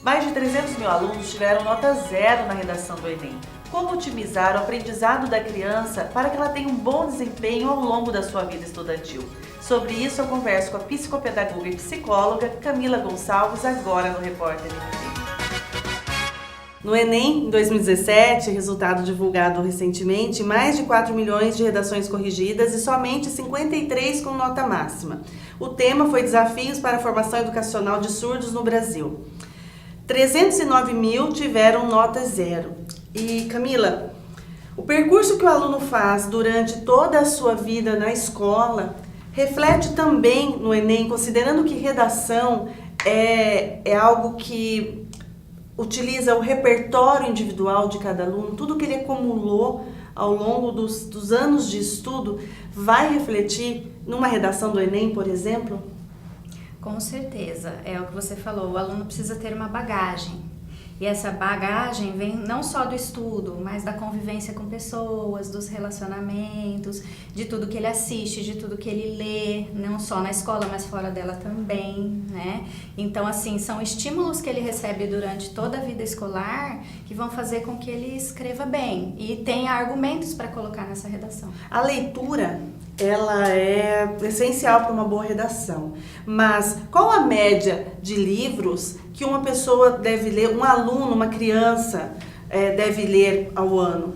Mais de 300 mil alunos tiveram nota 0 na redação do Enem. Como otimizar o aprendizado da criança para que ela tenha um bom desempenho ao longo da sua vida estudantil? Sobre isso eu converso com a psicopedagoga e psicóloga Camila Gonçalves agora no Repórter NP. No Enem, em 2017, resultado divulgado recentemente, mais de 4 milhões de redações corrigidas e somente 53 com nota máxima. O tema foi Desafios para a Formação Educacional de Surdos no Brasil. 309 mil tiveram nota 0. E Camila, o percurso que o aluno faz durante toda a sua vida na escola reflete também no Enem, considerando que redação é algo que utiliza o repertório individual de cada aluno, tudo que ele acumulou ao longo dos anos de estudo vai refletir numa redação do Enem, por exemplo? Com certeza, é o que você falou, o aluno precisa ter uma bagagem. E essa bagagem vem não só do estudo, mas da convivência com pessoas, dos relacionamentos, de tudo que ele assiste, de tudo que ele lê, não só na escola, mas fora dela também, né? Então, assim, são estímulos que ele recebe durante toda a vida escolar que vão fazer com que ele escreva bem e tenha argumentos para colocar nessa redação. A leitura, ela é essencial para uma boa redação, mas qual a média de livros que uma pessoa deve ler, um aluno, uma criança deve ler ao ano?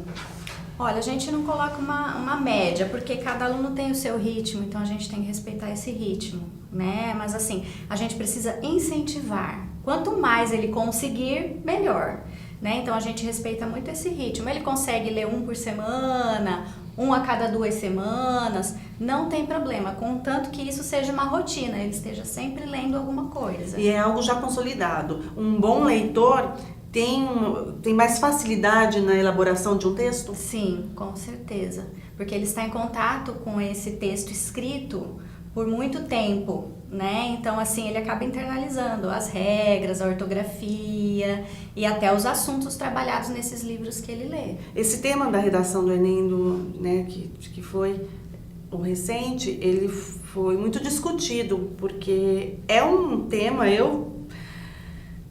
Olha, a gente não coloca uma média, porque cada aluno tem o seu ritmo, então a gente tem que respeitar esse ritmo, né? Mas assim, a gente precisa incentivar. Quanto mais ele conseguir, melhor, né? Então a gente respeita muito esse ritmo. Ele consegue ler um por semana, um a cada 2 semanas, não tem problema, contanto que isso seja uma rotina, ele esteja sempre lendo alguma coisa. E é algo já consolidado. Um bom leitor tem mais facilidade na elaboração de um texto? Sim, com certeza, porque ele está em contato com esse texto escrito por muito tempo, né? Então, assim, ele acaba internalizando as regras, a ortografia e até os assuntos trabalhados nesses livros que ele lê. Esse tema da redação do Enem, que foi o recente, ele foi muito discutido, porque é um tema, eu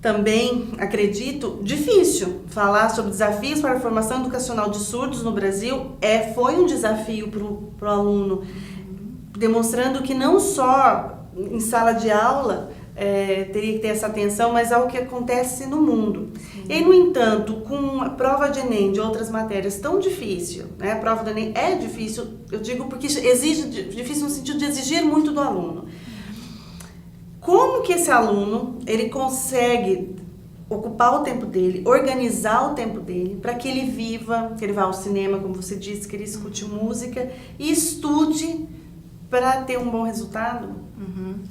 também acredito, difícil. Falar sobre desafios para a formação educacional de surdos no Brasil foi um desafio para o aluno, demonstrando que não só em sala de aula teria que ter essa atenção, mas ao que acontece no mundo. Sim. E, no entanto, com a prova de Enem de outras matérias tão difícil, né? A prova do Enem é difícil, eu digo porque difícil no sentido de exigir muito do aluno. Como que esse aluno ele consegue ocupar o tempo dele, organizar o tempo dele, para que ele viva, que ele vá ao cinema, como você disse, que ele escute música e estude para ter um bom resultado? Uhum.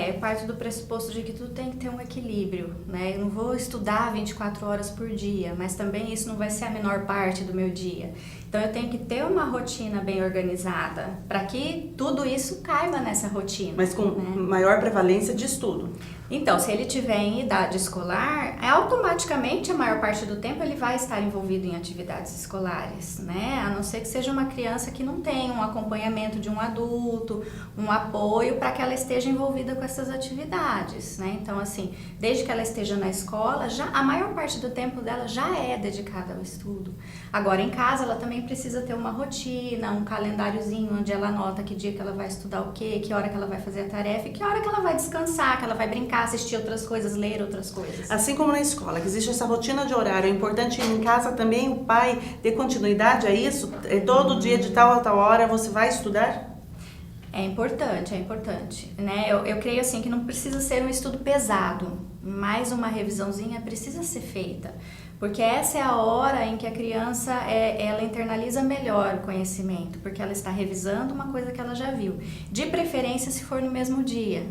Eu parto do pressuposto de que tudo tem que ter um equilíbrio, né? Eu não vou estudar 24 horas por dia, mas também isso não vai ser a menor parte do meu dia. Então eu tenho que ter uma rotina bem organizada para que tudo isso caiba nessa rotina. Mas com maior prevalência de estudo. Então, se ele tiver em idade escolar, automaticamente a maior parte do tempo ele vai estar envolvido em atividades escolares, né? A não ser que seja uma criança que não tem um acompanhamento de um adulto, um apoio para que ela esteja envolvida com essas atividades, né? Então, assim, desde que ela esteja na escola, a maior parte do tempo dela já é dedicada ao estudo. Agora, em casa, ela também precisa ter uma rotina, um calendáriozinho onde ela anota que dia que ela vai estudar o quê, que hora que ela vai fazer a tarefa e que hora que ela vai descansar, que ela vai brincar, assistir outras coisas, ler outras coisas. Assim como na escola, que existe essa rotina de horário, é importante em casa também o pai ter continuidade a isso? Todo dia de tal a tal hora você vai estudar? É importante, né? Eu creio assim que não precisa ser um estudo pesado, mas uma revisãozinha precisa ser feita, porque essa é a hora em que a criança ela internaliza melhor o conhecimento, porque ela está revisando uma coisa que ela já viu, de preferência se for no mesmo dia.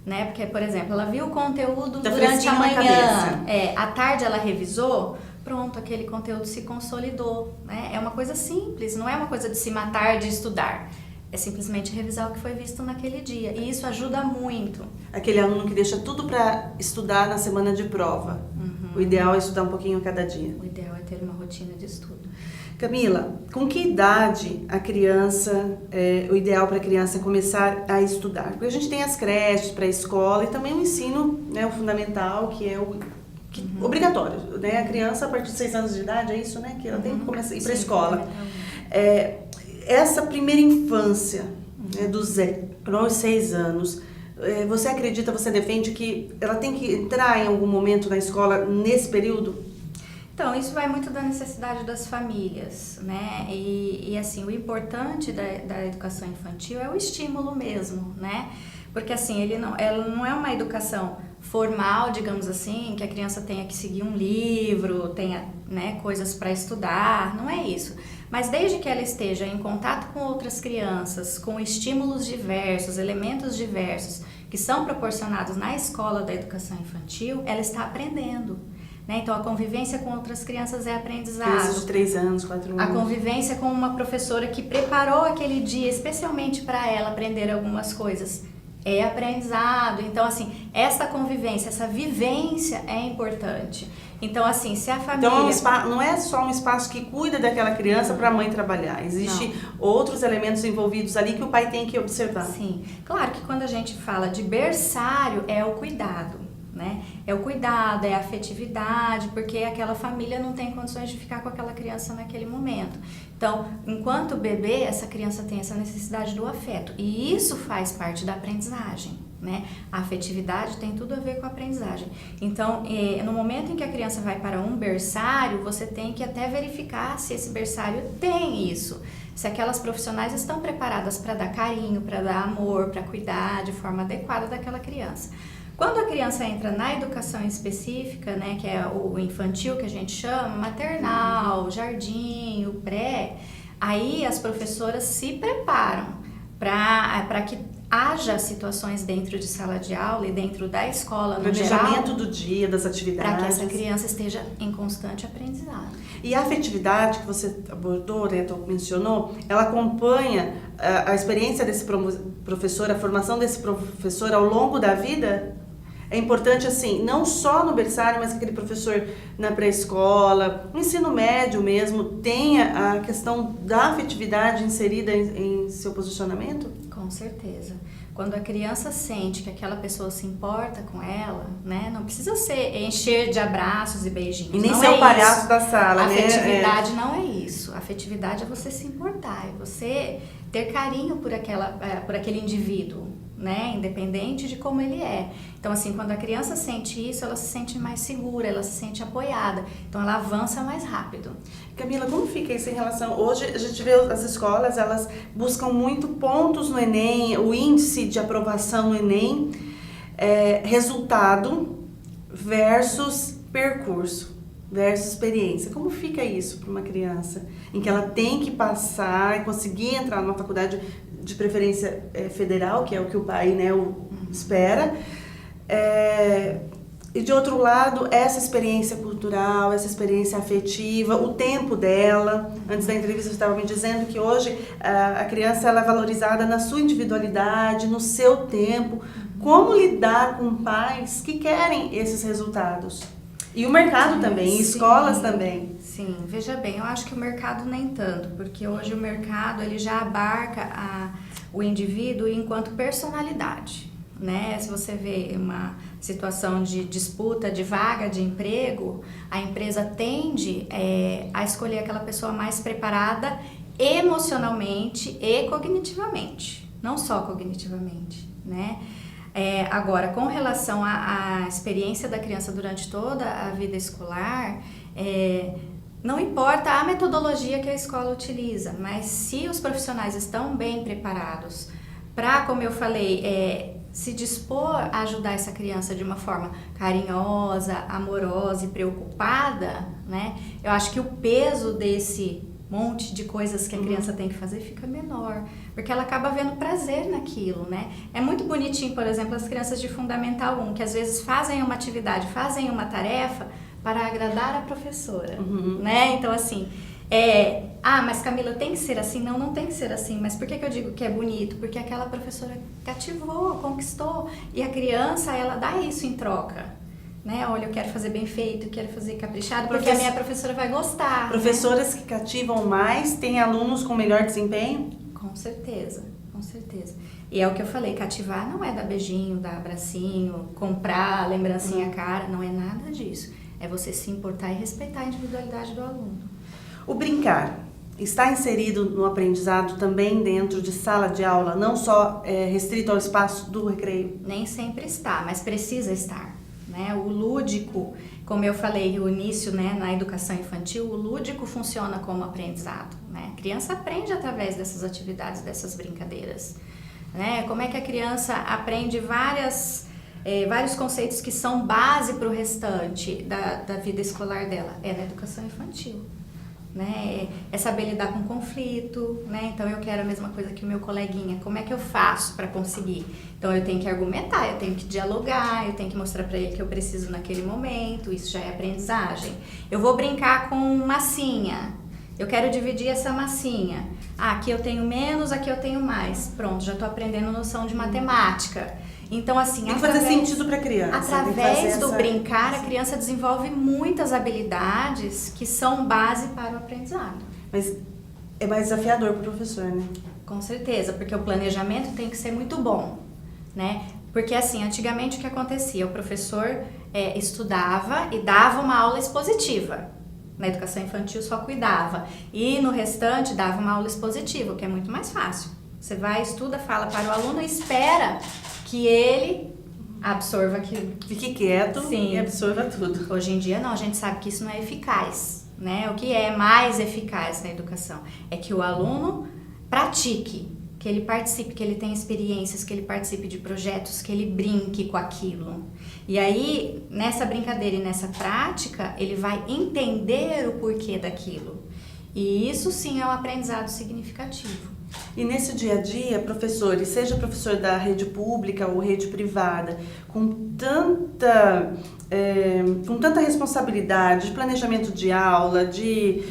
Né? Porque, por exemplo, ela viu o conteúdo durante a manhã, à tarde ela revisou, pronto, aquele conteúdo se consolidou, né? É uma coisa simples, não é uma coisa de se matar de estudar, é simplesmente revisar o que foi visto naquele dia, e isso ajuda muito. Aquele aluno que deixa tudo para estudar na semana de prova, o ideal é estudar um pouquinho a cada dia. O ideal é ter uma rotina de estudo. Camila, com que idade o ideal para a criança começar a estudar? Porque a gente tem as creches, pré-escola e também o ensino, né, o fundamental, que é o obrigatório, né? A criança, a partir de 6 anos de idade, é isso, né? Que ela tem que começar a ir para a escola. Essa primeira infância, né, do 0 aos 6 anos, você acredita, você defende que ela tem que entrar em algum momento na escola nesse período? Então, isso vai muito da necessidade das famílias, né? E assim, o importante da educação infantil é o estímulo mesmo, né? Porque assim, ela não é uma educação formal, digamos assim, que a criança tenha que seguir um livro, tenha, né, coisas para estudar, não é isso. Mas desde que ela esteja em contato com outras crianças, com estímulos diversos, elementos diversos, que são proporcionados na escola da educação infantil, ela está aprendendo. Né? Então, a convivência com outras crianças é aprendizado. Crianças de 3 anos, 4 anos. A convivência com uma professora que preparou aquele dia especialmente para ela aprender algumas coisas é aprendizado. Então, assim, essa convivência, essa vivência é importante. Então, assim, se a família... Então, não é só um espaço que cuida daquela criança para a mãe trabalhar. Existem outros elementos envolvidos ali que o pai tem que observar. Sim. Claro que quando a gente fala de berçário, é o cuidado. Né? É o cuidado, é a afetividade, porque aquela família não tem condições de ficar com aquela criança naquele momento. Então, enquanto bebê, essa criança tem essa necessidade do afeto, e isso faz parte da aprendizagem, né? A afetividade tem tudo a ver com a aprendizagem. Então, no momento em que a criança vai para um berçário, você tem que até verificar se esse berçário tem isso. Se aquelas profissionais estão preparadas para dar carinho, para dar amor, para cuidar de forma adequada daquela criança. Quando a criança entra na educação específica, né, que é o infantil que a gente chama, maternal, jardim, o pré, aí as professoras se preparam para que haja situações dentro de sala de aula e dentro da escola no geral. Planejamento do dia, das atividades. Para que essa criança esteja em constante aprendizado. E a afetividade que você abordou, né, mencionou, ela acompanha a experiência desse professor, a formação desse professor ao longo da vida? É importante, assim, não só no berçário, mas que aquele professor na pré-escola, no ensino médio mesmo, tenha a questão da afetividade inserida em seu posicionamento? Com certeza. Quando a criança sente que aquela pessoa se importa com ela, né? Não precisa encher de abraços e beijinhos. E nem ser o palhaço da sala, né? Afetividade não é isso. Afetividade é você se importar, é você ter carinho por aquele indivíduo, né? Independente de como ele é. Então, assim, quando a criança sente isso, ela se sente mais segura, ela se sente apoiada. Então, ela avança mais rápido. Camila, como fica isso em relação... Hoje, a gente vê as escolas, elas buscam muito pontos no Enem, o índice de aprovação no Enem, resultado versus percurso, versus experiência. Como fica isso para uma criança? Em que ela tem que passar e conseguir entrar numa faculdade de preferência federal, que é o que o pai, né, espera. E de outro lado, essa experiência cultural, essa experiência afetiva, o tempo dela. Antes da entrevista você estava me dizendo que hoje a criança ela é valorizada na sua individualidade, no seu tempo. Como lidar com pais que querem esses resultados? E o mercado também, e escolas também. Sim, veja bem, eu acho que o mercado nem tanto, porque hoje o mercado ele já abarca o indivíduo enquanto personalidade, né? Se você vê uma situação de disputa de vaga de emprego, a empresa tende a escolher aquela pessoa mais preparada emocionalmente e cognitivamente, não só cognitivamente, né? Agora, com relação à experiência da criança durante toda a vida escolar, não importa a metodologia que a escola utiliza, mas se os profissionais estão bem preparados para, como eu falei, se dispor a ajudar essa criança de uma forma carinhosa, amorosa e preocupada, né? Eu acho que o peso desse monte de coisas que a criança tem que fazer fica menor, porque ela acaba vendo prazer naquilo, né? É muito bonitinho, por exemplo, as crianças de Fundamental 1, que às vezes fazem uma atividade, fazem uma tarefa para agradar a professora, né? Então, assim, mas Camila, tem que ser assim? Não, não tem que ser assim. Mas por que eu digo que é bonito? Porque aquela professora cativou, conquistou, e a criança, ela dá isso em troca. Né? Olha, eu quero fazer bem feito, eu quero fazer caprichado, porque a minha professora vai gostar. Professoras, né, que cativam mais, têm alunos com melhor desempenho? Com certeza, com certeza. E é o que eu falei, cativar não é dar beijinho, dar abracinho, comprar lembrancinha cara, não é nada disso. É você se importar e respeitar a individualidade do aluno. O brincar está inserido no aprendizado também dentro de sala de aula, não só restrito ao espaço do recreio? Nem sempre está, mas precisa estar, né? O lúdico, como eu falei no início, né, na educação infantil, o lúdico funciona como aprendizado, né? A criança aprende através dessas atividades, dessas brincadeiras, né? Como é que a criança aprende vários conceitos que são base para o restante da vida escolar dela? É na educação infantil. Né? É saber lidar com conflito, né? Então eu quero a mesma coisa que o meu coleguinha, como é que eu faço para conseguir? Então eu tenho que argumentar, eu tenho que dialogar, eu tenho que mostrar para ele que eu preciso naquele momento, isso já é aprendizagem. Eu vou brincar com massinha, eu quero dividir essa massinha, aqui eu tenho menos, aqui eu tenho mais, pronto, já estou aprendendo noção de matemática. Então, assim, tem que fazer sentido para a criança. Através do brincar, a criança desenvolve muitas habilidades que são base para o aprendizado. Mas é mais desafiador para o professor, né? Com certeza, porque o planejamento tem que ser muito bom, né? Porque, assim, antigamente o que acontecia? O professor estudava e dava uma aula expositiva. Na educação infantil só cuidava. E no restante dava uma aula expositiva, o que é muito mais fácil. Você vai, estuda, fala para o aluno e espera que ele absorva aquilo. Fique quieto. Sim. E absorva tudo. Hoje em dia não, a gente sabe que isso não é eficaz, né? O que é mais eficaz na educação é que o aluno pratique, que ele participe, que ele tenha experiências, que ele participe de projetos, que ele brinque com aquilo. E aí, nessa brincadeira e nessa prática, ele vai entender o porquê daquilo. E isso sim é um aprendizado significativo. E nesse dia a dia, professores, seja professor da rede pública ou rede privada, com tanta responsabilidade de planejamento de aula, de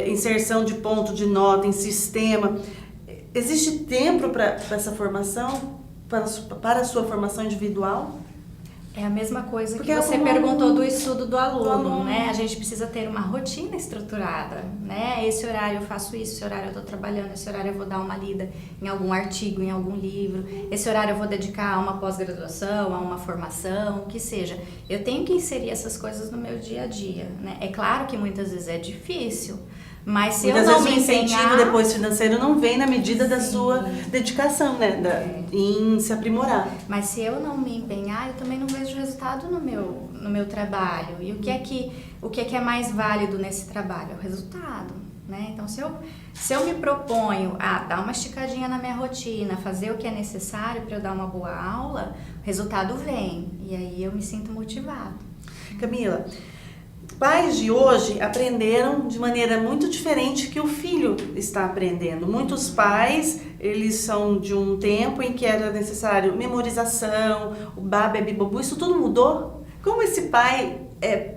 inserção de ponto de nota em sistema, existe tempo para essa formação, para a sua formação individual? É a mesma coisa que você perguntou do estudo do aluno, né? A gente precisa ter uma rotina estruturada, né? Esse horário eu faço isso, esse horário eu estou trabalhando, esse horário eu vou dar uma lida em algum artigo, em algum livro, esse horário eu vou dedicar a uma pós-graduação, a uma formação, o que seja. Eu tenho que inserir essas coisas no meu dia a dia, né? É claro que muitas vezes é difícil, mas se eu não me empenhar... o incentivo depois financeiro não vem na medida da sua dedicação, né? Em se aprimorar. Mas se eu não me empenhar, eu também não vejo resultado no meu trabalho. E o que é que é mais válido nesse trabalho? É o resultado, né? Então, se eu me proponho a dar uma esticadinha na minha rotina, fazer o que é necessário para eu dar uma boa aula, o resultado vem. E aí eu me sinto motivado. Camila, pais de hoje aprenderam de maneira muito diferente que o filho está aprendendo. Muitos pais, eles são de um tempo em que era necessário memorização, o baba, bibobu, isso tudo mudou. Como esse pai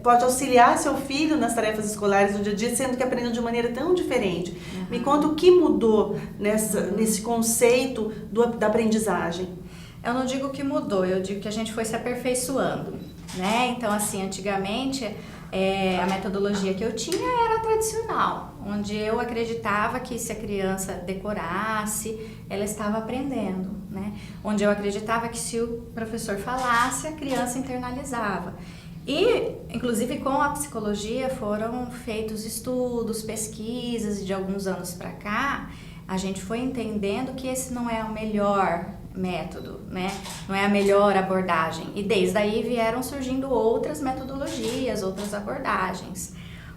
pode auxiliar seu filho nas tarefas escolares do dia a dia, sendo que aprendeu de maneira tão diferente? Uhum. Me conta o que mudou nesse conceito da aprendizagem. Eu não digo que mudou, eu digo que a gente foi se aperfeiçoando, né? Então, assim, antigamente... a metodologia que eu tinha era tradicional, onde eu acreditava que se a criança decorasse, ela estava aprendendo, né? Onde eu acreditava que se o professor falasse, a criança internalizava. E, inclusive, com a psicologia foram feitos estudos, pesquisas, e de alguns anos para cá, a gente foi entendendo que esse não é o melhor método, né? Não é a melhor abordagem. E desde aí vieram surgindo outras metodologias, outras abordagens.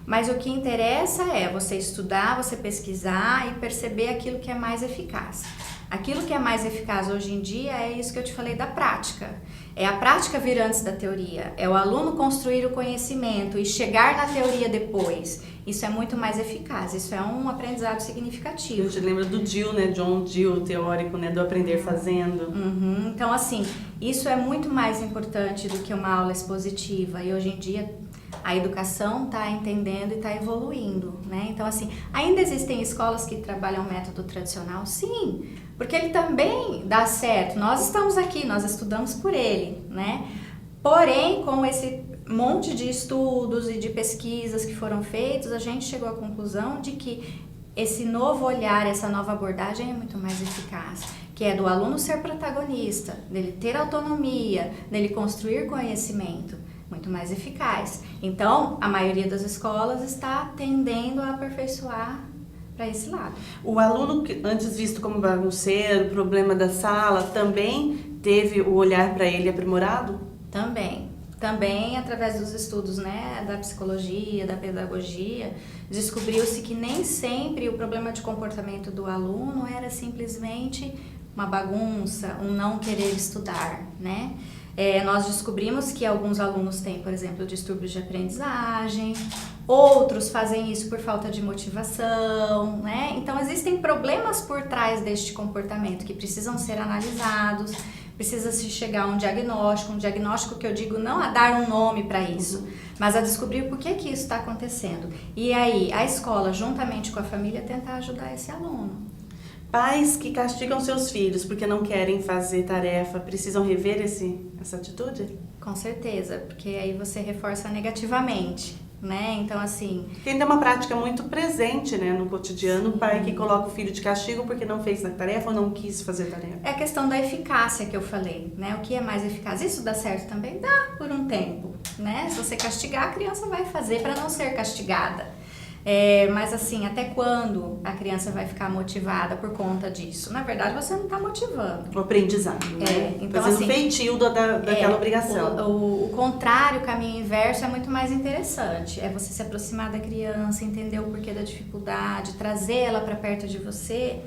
Mas o que interessa é você estudar, você pesquisar e perceber aquilo que é mais eficaz. Aquilo que é mais eficaz hoje em dia é isso que eu te falei da prática. É a prática vir antes da teoria. É o aluno construir o conhecimento e chegar na teoria depois. Isso é muito mais eficaz. Isso é um aprendizado significativo. Eu te lembro do Dill, né? John Dill, teórico, né? Do aprender fazendo. Uhum. Então, assim, isso é muito mais importante do que uma aula expositiva. E hoje em dia a educação está entendendo e está evoluindo, né? Então, assim, ainda existem escolas que trabalham o método tradicional? Sim, porque ele também dá certo. Nós estamos aqui, nós estudamos por ele, né? Porém, com esse monte de estudos e de pesquisas que foram feitos, a gente chegou à conclusão de que esse novo olhar, essa nova abordagem é muito mais eficaz, que é do aluno ser protagonista, dele ter autonomia, dele construir conhecimento. muito mais eficaz. Então, a maioria das escolas está tendendo a aperfeiçoar para esse lado. O aluno, antes visto como bagunceiro, problema da sala, também teve o olhar para ele aprimorado? Também através dos estudos, né, da psicologia, da pedagogia, descobriu-se que nem sempre o problema de comportamento do aluno era simplesmente uma bagunça, um não querer estudar, né? Nós descobrimos que alguns alunos têm, por exemplo, distúrbios de aprendizagem, outros fazem isso por falta de motivação, né? Então, existem problemas por trás deste comportamento que precisam ser analisados, precisa-se chegar a um diagnóstico que eu digo não a dar um nome para isso, mas a descobrir por que isso está acontecendo. E aí, a escola, juntamente com a família, tentar ajudar esse aluno. Pais que castigam seus filhos porque não querem fazer tarefa, precisam rever essa atitude? Com certeza, porque aí você reforça negativamente, né? Então, assim... Porque ainda é uma prática muito presente, né, no cotidiano, o pai que coloca o filho de castigo porque não fez a tarefa ou não quis fazer tarefa. É a questão da eficácia que eu falei, né? O que é mais eficaz? Isso dá certo também? Dá, por um tempo, né? Se você castigar, a criança vai fazer para não ser castigada. Mas assim, até quando a criança vai ficar motivada por conta disso? Na verdade, você não está motivando. O aprendizado, né? Então, fazendo assim, feitio daquela obrigação. O contrário, o caminho inverso é muito mais interessante. É você se aproximar da criança, entender o porquê da dificuldade, trazer ela para perto de você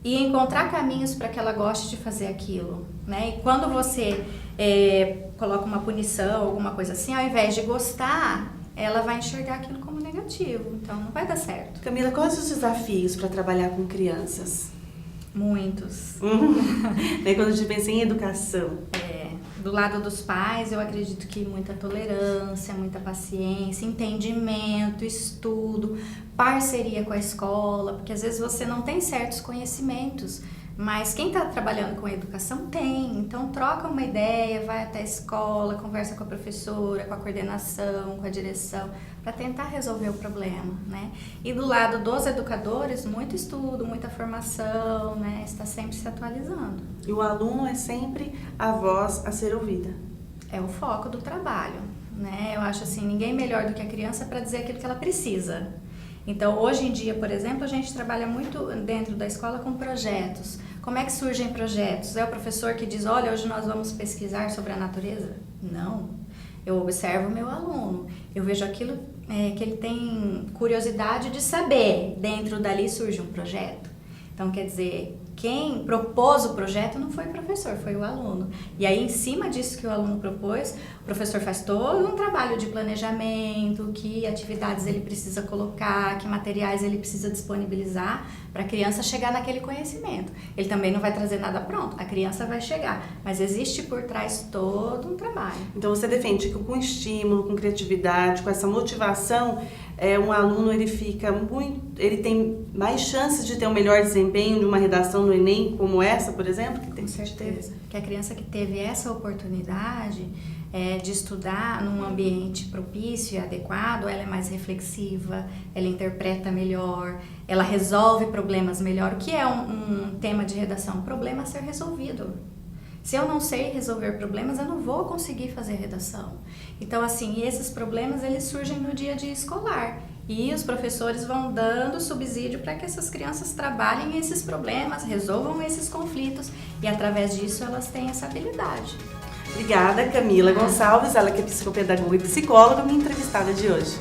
e encontrar caminhos para que ela goste de fazer aquilo, né? E quando você coloca uma punição, alguma coisa assim, ao invés de gostar, ela vai enxergar aquilo como negativo, então não vai dar certo. Camila, quais os desafios para trabalhar com crianças? Muitos. Quando a gente pensa em educação. Do lado dos pais, eu acredito que muita tolerância, muita paciência, entendimento, estudo, parceria com a escola, porque às vezes você não tem certos conhecimentos, mas quem está trabalhando com educação tem, então troca uma ideia, vai até a escola, conversa com a professora, com a coordenação, com a direção, para tentar resolver o problema, né? E do lado dos educadores, muito estudo, muita formação, né? Está sempre se atualizando. E o aluno é sempre a voz a ser ouvida. É o foco do trabalho, né? Eu acho assim, ninguém melhor do que a criança para dizer aquilo que ela precisa. Então, hoje em dia, por exemplo, a gente trabalha muito dentro da escola com projetos. Como é que surgem projetos? É o professor que diz, olha, hoje nós vamos pesquisar sobre a natureza? Não. Eu observo o meu aluno, eu vejo aquilo que ele tem curiosidade de saber. Dentro dali surge um projeto. Então, quer dizer, quem propôs o projeto não foi o professor, foi o aluno. E aí, em cima disso que o aluno propôs, o professor faz todo um trabalho de planejamento, que atividades ele precisa colocar, que materiais ele precisa disponibilizar para a criança chegar naquele conhecimento. Ele também não vai trazer nada pronto, a criança vai chegar, mas existe por trás todo um trabalho. Então, você defende que com estímulo, com criatividade, com essa motivação, um aluno ele tem mais chances de ter um melhor desempenho de uma redação no Enem como essa, por exemplo? Com certeza. Que a criança que teve essa oportunidade de estudar num ambiente propício e adequado, ela é mais reflexiva, ela interpreta melhor, ela resolve problemas melhor. O que é um tema de redação? Problema a ser resolvido. Se eu não sei resolver problemas, eu não vou conseguir fazer redação. Então, assim, esses problemas, eles surgem no dia a dia escolar. E os professores vão dando subsídio para que essas crianças trabalhem esses problemas, resolvam esses conflitos e, através disso, elas têm essa habilidade. Obrigada, Camila Gonçalves, ela que é psicopedagoga e psicóloga, minha entrevistada de hoje.